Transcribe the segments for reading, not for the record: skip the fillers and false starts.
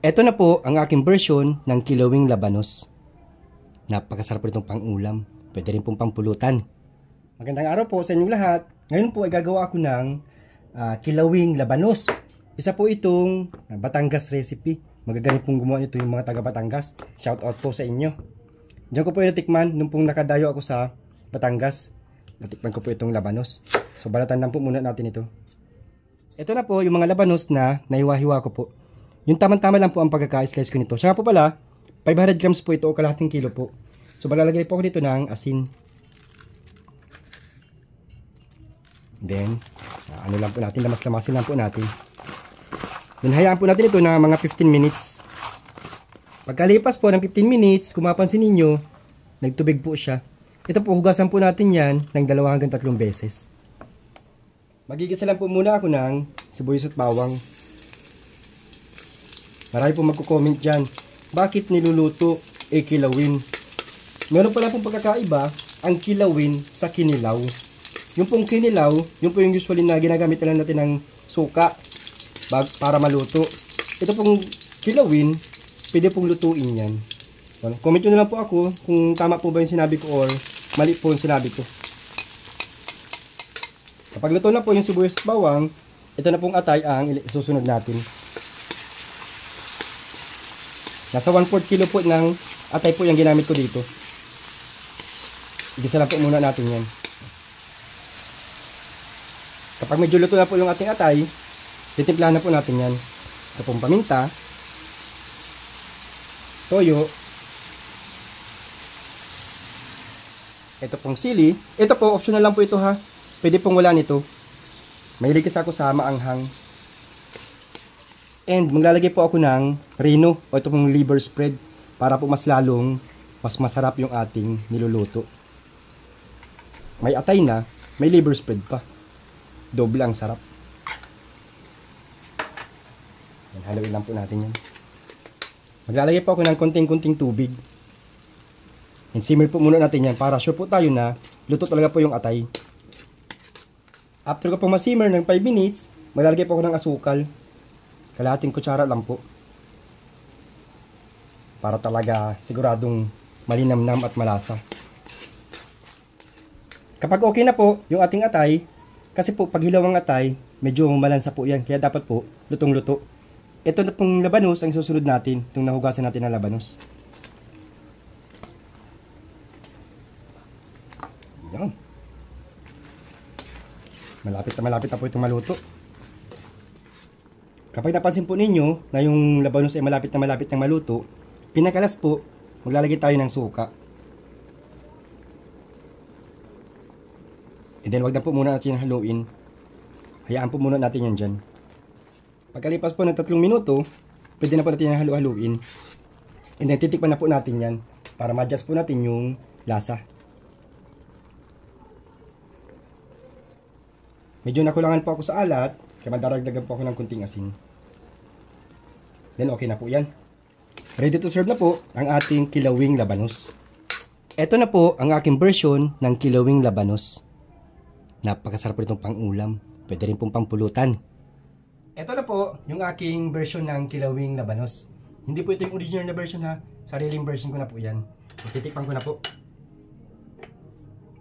Ito na po ang aking version ng kilawing labanos. Napakasarap po itong pang-ulam. Pwede rin pong pampulutan. Magandang araw po sa inyong lahat. Ngayon po ay gagawa ako ng kilawing labanos. Isa po itong Batangas recipe. Magagaling pong gumawa nito yung mga taga Batangas. Shout out po sa inyo. Diyan ko po yung natikman nung pong nakadayo ako sa Batangas. Natikman ko po itong labanos. So balatan lang po muna natin ito. Ito na po yung mga labanos na naiwa-hiwa ko po. Yung tamang-tama lang po ang pagkaka-slice ko nito. Siya po pala, 500 grams po ito o kalahating kilo po. So malalagay po ako dito ng asin. Then, ano lang po natin, lamas-lamasin lang po natin. Then hayaan po natin ito na mga 15 minutes. Pagkalipas po ng 15 minutes, kung mapansin ninyo, nagtubig po siya. Ito po, hugasan po natin yan ng 2 hanggang 3 beses. Magigisa lang po muna ako ng sibuyas at bawang. Marami po magko-comment dyan. Bakit niluluto kilawin? Meron pala pong pagkakaiba ang kilawin sa kinilaw. Yung pong kinilaw, yung po yung usually na ginagamit lang natin ng suka para maluto. Ito pong kilawin, pwede pong lutuin yan. Comment nyo na lang po ako kung tama po ba yung sinabi ko or mali po yung sinabi ko. Kapag luto na po yung sibuyas at bawang, ito na pong atay ang isusunod natin. Nasa 1/4 kilo po ng atay po yung ginamit ko dito. Igisa lang po muna natin yan. Kapag medyo luto na po yung ating atay, titimplahan na po natin yan. Ito pong paminta, toyo, ito pong sili. Ito po, optional lang po ito ha. Pwede pong wala nito. Mahilig kasi ako sa maanghang. And maglalagay po ako ng rino o ito pong liver spread para po mas lalong mas masarap yung ating niluluto. May atay na, may liver spread pa. Doble ang sarap. Yan, haluin lang po natin yan. Maglalagay po ako ng konting-konting tubig. And simmer po muna natin yan para sure po tayo na luto talaga po yung atay. After ko pong masimmer ng 5 minutes, maglalagay po ako ng asukal. Kalahating kutsara lang po. Para talaga siguradong malinamnam at malasa. Kapag okay na po yung ating atay, kasi po pag hilaw ang atay, medyo malansa po yan. Kaya dapat po lutong-luto. Ito na pong labanos ang susunod natin. Itong nahugasan natin na labanos. Yan. Malapit na po itong maluto. Kapag napansin po ninyo na yung labanos ay malapit na maluto, pinakalas po, maglalagay tayo ng suka. And then wag na po muna natin haluin. Hayaan po muna natin yan dyan. Pagkalipas po ng 3 minuto, pwede na po natin yung halu-haluin. And then titikman na po natin yan para ma-adjust po natin yung lasa. Medyo nakulangan po ako sa alat, kaya madaragdagan po ako ng kunting asin. Then okay na po yan. Ready to serve na po ang ating kilawing labanos. Ito na po ang aking version ng kilawing labanos. Napakasarap po itong pang-ulam. Pwede rin pong pampulutan. Ito na po yung aking version ng kilawing labanos. Hindi po ito yung original na version ha. Sariling version ko na po yan. So, titikpan ko na po.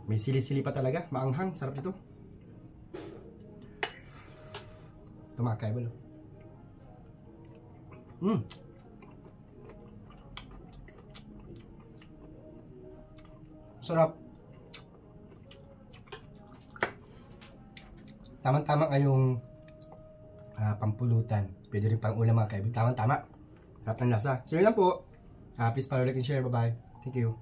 May sili-sili pa talaga. Maanghang. Sarap ito. Tumakay ba? Sarap. Tamang-tama ngayong pampulutan. Pwede rin pang ulam mga kaibigan. Tamang-tama. Sarap ng lasa. So yun lang po. Please follow, like, and share. Bye-bye. Thank you.